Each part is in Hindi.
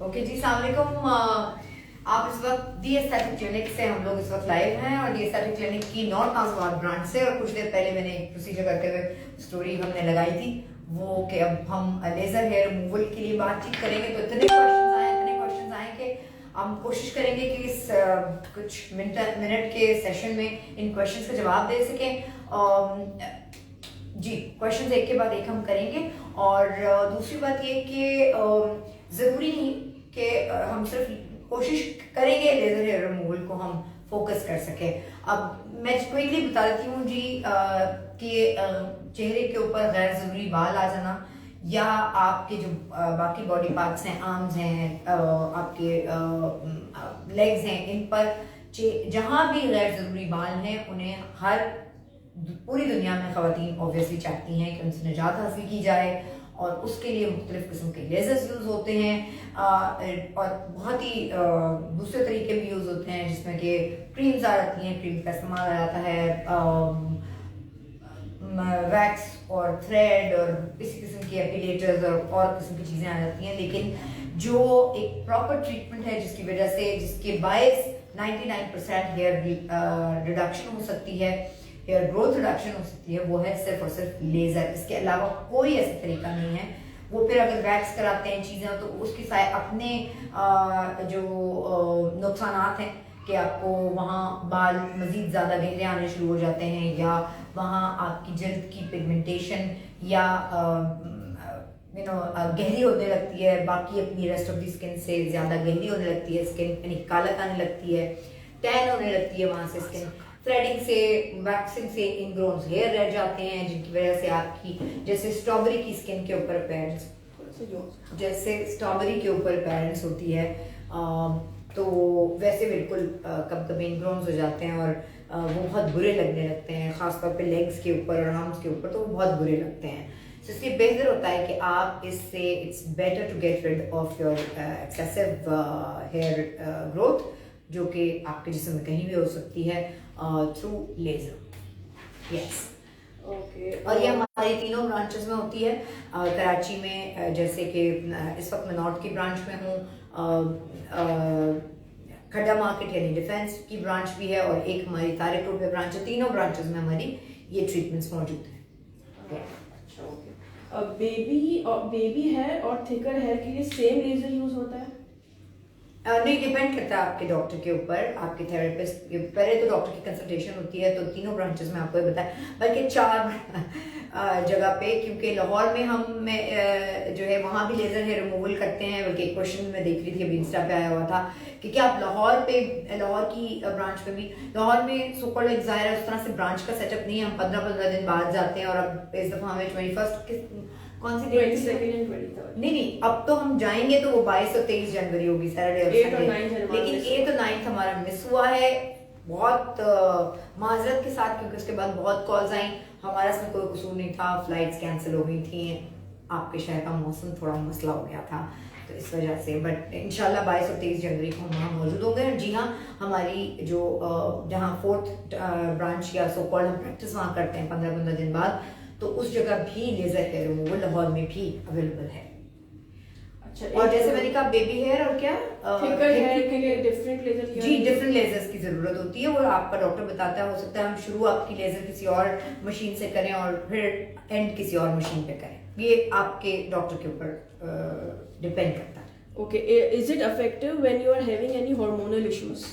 ओके जी, अस्सलाम वालेकुम। आप इस वक्त दी एस्थेटिक क्लिनिक से हम लोग इस वक्त लाइव हैं और दी एस्थेटिक क्लिनिक की नॉर्थ नाजवाद ब्रांच से। और कुछ देर पहले मैंने एक प्रोसीजर करते हुए स्टोरी हमने लगाई थी वो कि अब हम लेजर हेयर रिमूवल के लिए बातचीत करेंगे। तो इतने क्वेश्चंस आए कि हम कोशिश करेंगे कि इस कुछ मिनट के सेशन में इन क्वेश्चंस का जवाब दे सकें। जी, क्वेश्चंस एक के बाद एक हम करेंगे। और दूसरी बात ये कि ज़रूरी नहीं कि हम सिर्फ कोशिश करेंगे लेज़र हेयर रिमूवल को हम फोकस कर सके। अब मैं क्विकली बता देती हूँ जी कि चेहरे के ऊपर गैर ज़रूरी बाल आ जाना या आपके जो बाकी बॉडी पार्ट्स हैं, आर्म्स हैं, आपके लेग्स हैं, इन पर जहाँ भी गैर ज़रूरी बाल हैं उन्हें हर पूरी दुनिया में ख़वातीन ऑब्वियसली चाहती हैं कि उनसे निजात हासिल की जाए और उसके लिए मुख्तलिफ़ किस्म के लेजर्स यूज़ होते हैं और बहुत ही दूसरे तरीके भी यूज़ होते हैं जिसमें कि क्रीम्स आ जाती हैं, क्रीम का इस्तेमाल आ जाता है, वैक्स और थ्रेड और इसी किस्म के एपिलेटर्स और किस्म की चीज़ें आ जाती हैं। लेकिन जो एक प्रॉपर ट्रीटमेंट है जिसके बायस 99% हेयर रिडक्शन हो सकती है, हेयर ग्रोथ रिडक्शन हो सकती है, वो है सिर्फ और सिर्फ लेजर। इसके अलावा कोई ऐसा तरीका नहीं है। वो फिर अगर वैक्स कराते हैं चीज़ें तो उसके साथ अपने जो नुकसानात हैं कि आपको वहाँ बाल मज़ीद ज़्यादा गहरे आने शुरू हो जाते हैं या वहाँ आपकी जल्द की पिगमेंटेशन या गहरी होने लगती है, बाकी अपनी रेस्ट ऑफ द स्किन से ज़्यादा गहरी होने लगती है स्किन, यानी कालक आने लगती है, टैन होने लगती है वहाँ से स्किन। थ्रेडिंग से, वैक्सिंग से इनग्रोन्स हेयर रह जाते हैं जिनकी वजह से आपकी जैसे स्ट्रॉबेरी की स्किन के ऊपर पेरेंट्स होती है तो वैसे बिल्कुल कभी कभी इनग्रोन्स हो जाते हैं और वो बहुत बुरे लगने लगते हैं, ख़ासतौर पे लेग्स के ऊपर और आर्म्स के ऊपर, तो वो बहुत बुरे लगते हैं। तो इसलिए बेहतर होता है कि आप इससे it's better to get rid of your excessive hair growth जो कि आपके जिस्म में कहीं भी हो सकती है थ्रू लेजर। Yes, okay. और ये हमारी तीनों ब्रांचेस में होती है। कराची में जैसे कि इस वक्त मैं नॉर्थ की ब्रांच में हूँ, खड्डा मार्केट यानी डिफेंस की ब्रांच भी है और एक हमारी तारिक रोड पे ब्रांच है। तीनों ब्रांचेस में हमारी ये ट्रीटमेंट्स मौजूद हैं। अच्छा, ओके। बेबी हेयर और थिकर हेयर के लिए सेम लेजर यूज होता है? नहीं, डिपेंड करता है आपके डॉक्टर के ऊपर, आपके थेरेपिस्ट के। पहले तो डॉक्टर की कंसल्टेशन होती है तो तीनों ब्रांचेस में आपको बताया, बल्कि 4 जगह पे, क्योंकि लाहौर में हम जो है वहाँ भी लेजर हेयर रिमूवल करते हैं। बल्कि एक क्वेश्चन मैं देख रही थी अभी इंस्टा पे आया हुआ था कि क्या आप लाहौर की ब्रांच पे भी, लाहौर में सो कॉल्ड एक ज़ाहिर उस तरह से ब्रांच का सेटअप नहीं है। हम 15-15 दिन बाद जाते हैं और अब इस दफ़ा हमें 21 कौन सी डेट? 22nd and 23rd। नहीं, अब तो हम जाएंगे तो वो 22 और 23 जनवरी होगी, सैटरडे और संडे। लेकिन 8 और 9 हमारा मिस हुआ है, बहुत माजरत के साथ, क्योंकि उसके बाद बहुत कॉल्स आई। हमारा इसमें कोई कसूर नहीं था, फ्लाइट्स कैंसिल हो गई थी, आपके शहर का मौसम थोड़ा मसला हो गया था तो इस वजह से। बट इंशाल्लाह 22 और 23 जनवरी को हम वहाँ मौजूद होंगे। जी हाँ, हमारी जो जहाँ 4th ब्रांच या सो कॉल्ड हम प्रैक्टिस वहाँ करते हैं 15-15 दिन बाद, तो उस जगह भी लेजर हेयर रिमूवल लाहौर में भी अवेलेबल है। अच्छा, और जैसे मैंने कहा बेबी हेयर और क्या थिकर हेयर के लिए डिफरेंट लेजर जी, डिफरेंट लेजर्स की जरूरत होती है और आपका डॉक्टर बताता है। हो सकता है हम शुरू आपकी लेजर किसी और मशीन से करें और फिर एंड किसी और मशीन पे करें, ये आपके डॉक्टर के ऊपर डिपेंड करता है। Okay, is it effective when you are having any hormonal issues?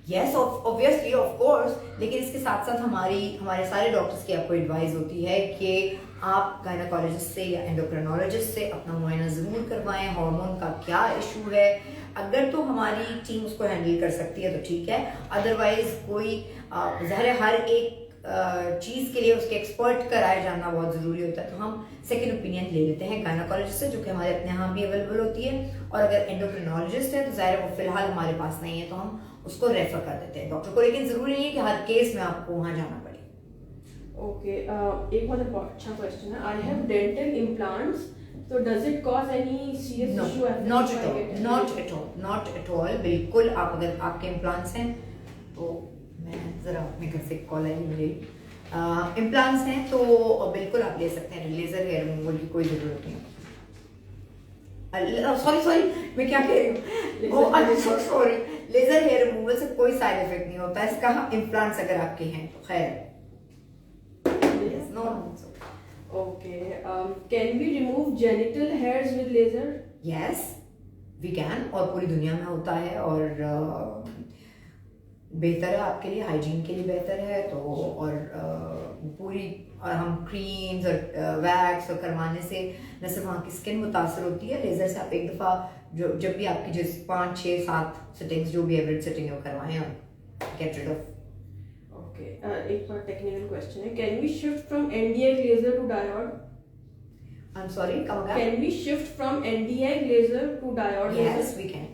Yes, obviously, of course. लेकिन इसके साथ साथ हमारे सारे डॉक्टर्स की आपको एडवाइस होती है कि आप गायनाकोलॉजिस्ट से या एंडोक्रिनोलॉजिस्ट से अपना मुआयना ज़रूर करवाएं, हार्मोन का क्या इशू है। अगर तो हमारी टीम उसको हैंडल कर सकती है तो ठीक है, अदरवाइज कोई ज़ाहिर हर एक चीज़ के लिए उसके एक्सपर्ट का राय जानना बहुत ज़रूरी होता है। तो हम सेकंड ओपिनियन ले लेते हैं गायनाकोलॉजिस्ट से, जो कि हमारे अपने यहाँ भी अवेलेबल होती है। और अगर एंडोक्रिनोलॉजिस्ट है तो ज़ाहिर वो फिलहाल हमारे पास नहीं है तो हम उसको रेफर कर देते हैं डॉक्टर को। लेकिन ज़रूरी नहीं है कि हर केस में आपको वहाँ जाना पड़े। ओके, एक बहुत अच्छा क्वेश्चन है। I have dental implants, so does it cause any serious issue after not at I all, get it? not at all। बिल्कुल, आप अगर आपके इम्प्लांट्स हैं तो मैं ज़रा अपने घर से कॉल आई मिली, इम्प्लांट्स हैं तो बिल्कुल आप ले सकते हैं, लेज़र हेयर रिमूवल की कोई ज़रूरत नहीं। सॉरी मैं क्या कह रही हूँ, I am so sorry. Laser hair removal से कोई साइड इफेक्ट नहीं होता है इसका। इम्प्लांट्स अगर आपके हैं तो खैर, no Okay. Can we remove genital hairs with laser? Yes we can, और पूरी दुनिया में होता है, और बेहतर है आपके लिए, हाइजीन के लिए बेहतर है। तो और और हम क्रीम्स और वैक्स और करवाने से न सिर्फ वहाँ की स्किन मुतासर होती है, लेज़र से आप एक दफ़ा जो जब भी आपकी जिस 5, 6, 7 सिटिंग्स जो भी एवरेज सिटिंग है वो करवाएं और गेट रिड ऑफ। Okay. एक और टेक्निकल क्वेश्चन है, can we shift from Nd:YAG laser to diode? I am sorry, come again. Can we shift from Nd:YAG laser to diode? Yes we can,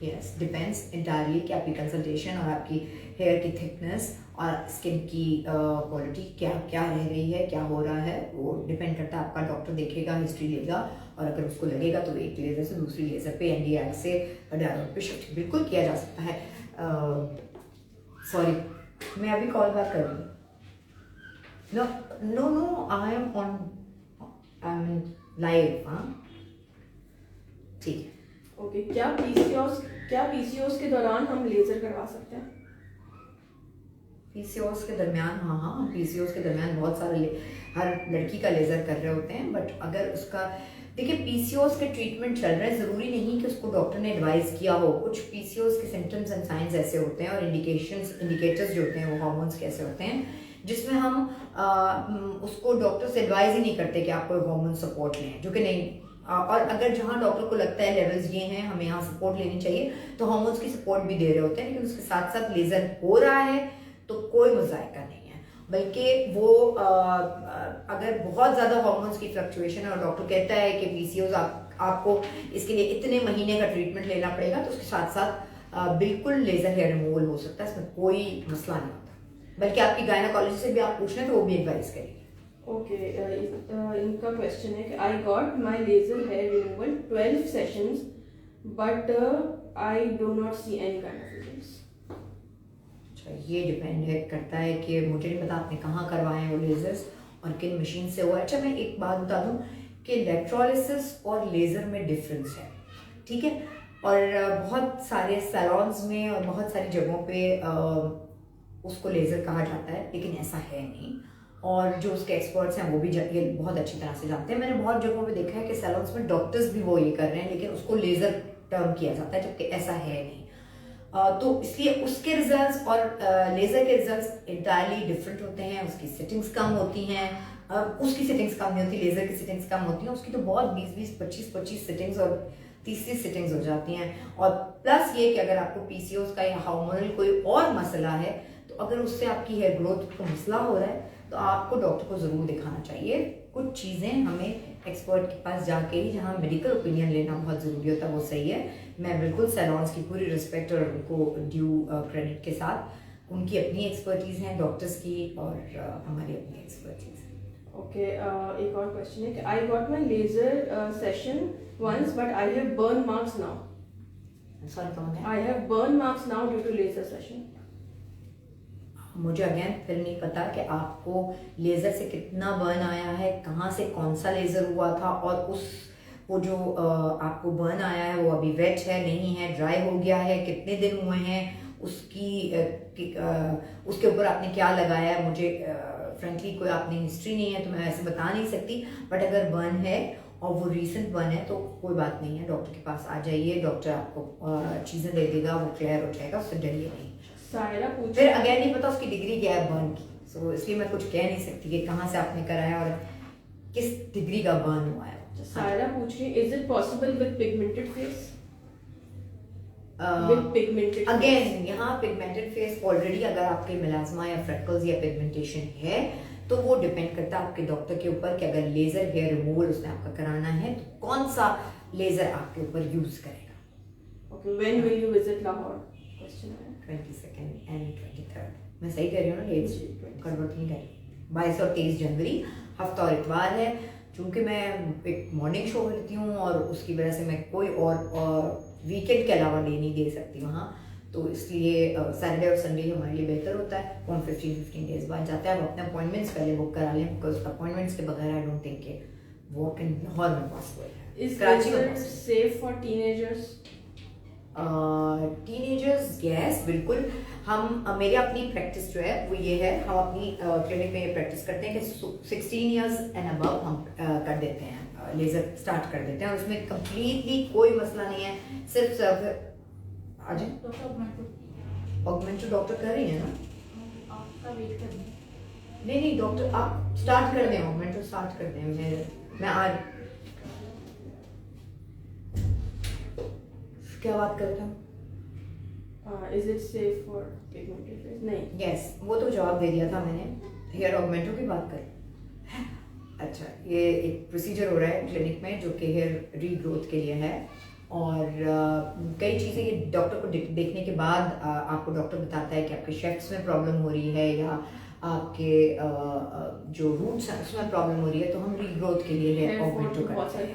yes depends entirely कि आपकी कंसल्टेशन और आपकी हेयर की थिकनेस और स्किन की क्वालिटी क्या क्या रह रही है, क्या हो रहा है, वो डिपेंड करता है। आपका डॉक्टर देखेगा, हिस्ट्री लेगा, और अगर उसको लगेगा तो एक लेज़र से दूसरी लेज़र पे, Nd:YAG से डायोड पे शिफ्ट बिल्कुल किया जा सकता है। सॉरी मैं अभी कॉल बैक कर रही हूँ। No I am live. हाँ ठीक है। ओके, क्या PCOS के दौरान हम लेजर करवा सकते हैं? PCOS के दरमियान, हाँ PCOS के दरमियान बहुत सारे हर लड़की का लेज़र कर रहे होते हैं, बट अगर उसका देखिए PCOS के ट्रीटमेंट चल रहे हैं, ज़रूरी नहीं कि उसको डॉक्टर ने एडवाइस किया हो। कुछ PCOS के सिम्टम्स एंड साइंस ऐसे होते हैं और इंडिकेटर्स जो होते हैं वो हार्मोन्स के ऐसे होते हैं जिसमें हम उसको डॉक्टर से एडवाइस ही नहीं करते कि आप कोई हार्मोन सपोर्ट लें, जो कि नहीं। और अगर जहाँ डॉक्टर को लगता है लेवल्स ये हैं, हमें यहाँ सपोर्ट लेनी चाहिए, तो हार्मोन्स की सपोर्ट भी दे रहे होते हैं, लेकिन उसके साथ साथ लेज़र हो रहा है तो कोई मुज़ायका नहीं है। बल्कि वो अगर बहुत ज़्यादा हार्मोन्स की फ्लक्चुएशन है और डॉक्टर कहता है कि PCOS आपको इसके लिए इतने महीने का ट्रीटमेंट लेना पड़ेगा, तो उसके साथ साथ बिल्कुल लेज़र हेयर रिमूवल हो सकता है, इसमें कोई मसला नहीं होता। बल्कि आपकी गायनेकोलॉजिस्ट से भी आप पूछ लें तो वो भी एडवाइस करेगी। ओके, इनका क्वेश्चन है कि I got my laser hair removal 12 sessions but I do not see any kind of results. अच्छा, ये डिपेंड करता है कि मुझे नहीं पता आपने कहाँ करवाए हैं वो लेजर्स और किन मशीन से हुआ है। अच्छा मैं एक बात बता दूं कि इलेक्ट्रोलिसिस और लेज़र में डिफरेंस है, ठीक है। और बहुत सारे सैलॉन्स में और बहुत सारी जगहों पे उसको लेज़र कहा जाता है, लेकिन ऐसा है नहीं। और जो उसके एक्सपर्ट्स हैं वो भी ये बहुत अच्छी तरह से जानते हैं। मैंने बहुत जगहों पे देखा है कि सैलून्स में डॉक्टर्स भी वो ये कर रहे हैं, लेकिन उसको लेज़र टर्म किया जाता है, जबकि ऐसा है नहीं। तो इसलिए उसके रिजल्ट्स और लेज़र के रिजल्ट्स इंटायरली डिफरेंट होते हैं। उसकी सेटिंग्स कम होती हैं, उसकी सेटिंग्स कम नहीं होती, लेज़र की सेटिंग्स कम होती हैं। उसकी तो बहुत 20-20, 25-25 सेटिंग्स और 30-30 सेटिंग्स हो जाती हैं। और प्लस ये कि अगर आपको PCOS का या हार्मोनल कोई और मसला है, तो अगर उससे आपकी हेयर ग्रोथ को मसला हो रहा है तो आपको डॉक्टर को ज़रूर दिखाना चाहिए। कुछ चीज़ें हमें एक्सपर्ट के पास जाके ही, जहाँ मेडिकल ओपिनियन लेना बहुत ज़रूरी होता है, वो सही है। मैं बिल्कुल सैलॉन्स की पूरी रिस्पेक्ट और उनको ड्यू क्रेडिट के साथ, उनकी अपनी एक्सपर्टीज़ हैं डॉक्टर्स की और हमारी अपनी एक्सपर्टीज़। ओके, एक और क्वेश्चन है कि I got my laser session once but I have burn marks now. Sorry कौन है? I have burn marks now due to laser session. मुझे अगेन फिर नहीं पता कि आपको लेज़र से कितना बर्न आया है, कहाँ से कौन सा लेज़र हुआ था, और वो जो आपको बर्न आया है वो अभी वेट है, नहीं है, ड्राई हो गया है, कितने दिन हुए हैं, उसके ऊपर आपने क्या लगाया है। मुझे फ्रेंकली कोई आपने हिस्ट्री नहीं है तो मैं ऐसे बता नहीं सकती। बट अगर बर्न है और वो रीसेंट बर्न है तो कोई बात नहीं है, डॉक्टर के पास आ जाइए, डॉक्टर आपको चीज़ें दे देगा, वो क्लियर हो जाएगा, उससे डरिए नहीं। सायरा पूछ, फिर अगेन नहीं पता उसकी डिग्री क्या है बर्न की, सो इसलिए मैं कुछ कह नहीं सकती कि कहाँ से आपने कराया और किस डिग्री का बर्न हुआ है। सायरा पूछ रही है, is it possible with pigmented face? With pigmented again यहाँ पिगमेंटेड फेस ऑलरेडी अगर आपके मेलास्मा या फ्रेकल्स या पिगमेंटेशन है तो वो डिपेंड करता है आपके डॉक्टर के ऊपर कि अगर लेजर हेयर रिमूवल उसने आपका कराना है तो कौन सा लेजर आपके ऊपर यूज करेगा। Okay, when will you visit Lahore? Question है 22nd and 23rd। मैं सही कर रही हूँ ना डेट्स? गड़बड़ नहीं कर रही। 22 और 23 जनवरी हफ्ता और इतवार है। चूँकि मैं एक मॉर्निंग शो करती हूँ और उसकी वजह से मैं कोई और वीकेंड के अलावा डे नहीं दे सकती वहाँ, तो इसलिए सैटरडे और संडे हमारे लिए बेहतर होता है। हम 15 डेज बाद जाते हैं। आप अपने अपॉइंटमेंट्स पहले बुक करा लें, बिकॉज अपॉइंटमेंट्स के बगैर I don't think walk in Lahore में पॉसिबल है। Is कराची laser में safe for teenagers? Teenagers yes बिल्कुल। हम मेरी अपनी प्रैक्टिस जो है वो ये है, हम अपनी क्लिनिक में ये प्रैक्टिस करते हैं कि 16 इयर्स एंड अबव हम कर देते हैं, लेज़र स्टार्ट कर देते हैं, और उसमें कम्प्लीटली कोई मसला नहीं है। सिर्फ आज ऑगमेंटो डॉक्टर कर रही है ना, आपका वेट करना। नहीं डॉक्टर आप स्टार्ट कर दें, ऑगमेंटो स्टार्ट कर दें। मैं आज क्या बात करता हूँ? Is it safe for pigmented face? नहीं। यस वो तो जवाब दे दिया था मैंने, हेयर ऑगमेंटो की बात कर। अच्छा, ये एक प्रोसीजर हो रहा है क्लिनिक में जो कि हेयर रीग्रोथ के लिए है, और कई चीज़ें ये डॉक्टर को देखने के बाद आपको डॉक्टर बताता है कि आपके शेफ्ट्स में प्रॉब्लम हो रही है या आपके जो रूट्स हैं उसमें प्रॉब्लम हो रही है, तो हम रीग्रोथ के लिए हेयर ऑगमेंटो करते हैं,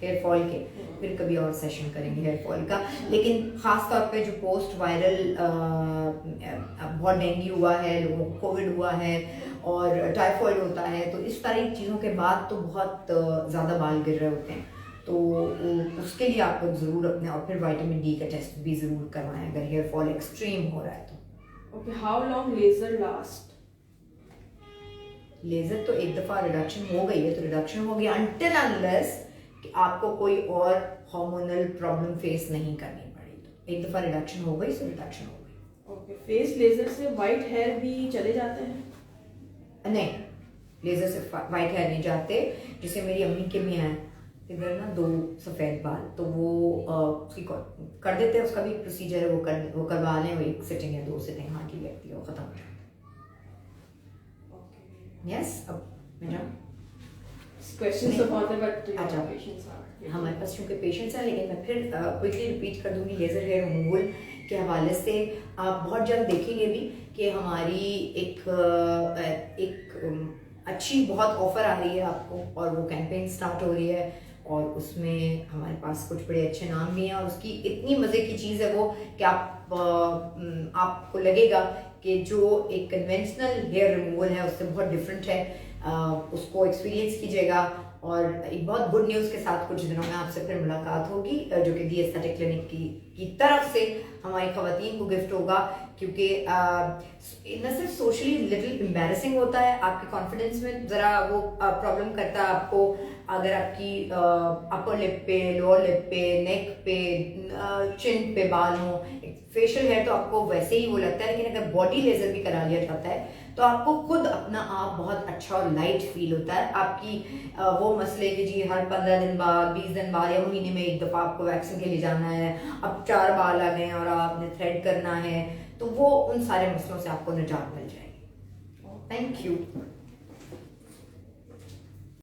हेयर फॉल के फिर कभी और सेशन करेंगे हेयर फॉल का। लेकिन खास तौर पे जो पोस्ट वायरल बहुत डेंगू हुआ है, लोगों को कोविड हुआ है और टाइफाइड होता है, तो इस तरह की चीज़ों के बाद तो बहुत ज़्यादा बाल गिर रहे होते हैं, तो उसके लिए आप लोग ज़रूर अपने, और फिर विटामिन डी का टेस्ट भी ज़रूर करवाएं अगर हेयर फॉल एक्सट्रीम हो रहा है तो। Okay, how long laser last? Laser तो एक दफ़ा रिडक्शन हो गई है तो रिडक्शन हो गया, अनटिल अनलेस कि आपको कोई और हार्मोनल प्रॉब्लम फेस नहीं करनी पड़ी, तो एक दफ़ा रिडक्शन हो गई तो रिडक्शन हो गई। Okay, फेस लेजर से वाइट हेयर भी चले जाते हैं? नहीं, लेजर से वाइट हेयर नहीं जाते, जिसे मेरी अम्मी के भी हैं इधर ना 2 सफ़ेद बाल, तो वो उसकी कर देते हैं, उसका भी प्रोसीजर है, वो करवा लें, वो एक सिटिंग या 2 सिटिंग हाँ की लगती है, वो ख़त्म हो जाता है। यस, अब मैं जाऊँ? क्वेश्चंस तो बहुत है बट अच्छा, पेशेंट्स आर हमारे पास चूँकि पेशेंट्स हैं, लेकिन मैं फिर क्विकली रिपीट कर दूंगी, लेज़र हेयर रिमूवल के हवाले से आप बहुत जल्द देखेंगे भी कि हमारी एक अच्छी बहुत ऑफ़र आ रही है आपको, और वो कैंपेन स्टार्ट हो रही है, और उसमें हमारे पास कुछ बड़े अच्छे नाम भी हैं, और उसकी इतनी मज़े की चीज़ है वो कि आपको लगेगा कि जो एक कन्वेंशनल हेयर रिमूवल है उससे बहुत डिफरेंट है, उसको एक्सपीरियंस कीजिएगा। और एक बहुत गुड न्यूज़ के साथ कुछ दिनों में आपसे फिर मुलाकात होगी, जो कि दी एस्थेटिक क्लिनिक की तरफ से हमारी ख़वातीन को गिफ्ट होगा, क्योंकि न सिर्फ सोशली लिटिल एम्बैरेसिंग होता है, आपके कॉन्फिडेंस में ज़रा वो प्रॉब्लम करता है आपको, अगर आपकी अपर लिप पे, लोअर लिप पे, नेक पे, चिन पे बाल हो। फेशियल हेयर तो आपको वैसे ही वो लगता है, लेकिन अगर बॉडी लेजर भी करा लिया जाता है तो आपको खुद अपना आप बहुत अच्छा और लाइट फील होता है। आपकी वो मसले कि जी हर 15 दिन बाद, 20 दिन बाद या महीने में एक दफ़ा आपको वैक्सिंग के लिए जाना है, अब 4 बाल आ गए और आपने थ्रेड करना है, तो वो उन सारे मसलों से आपको निजात मिल जाएगी। Thank you.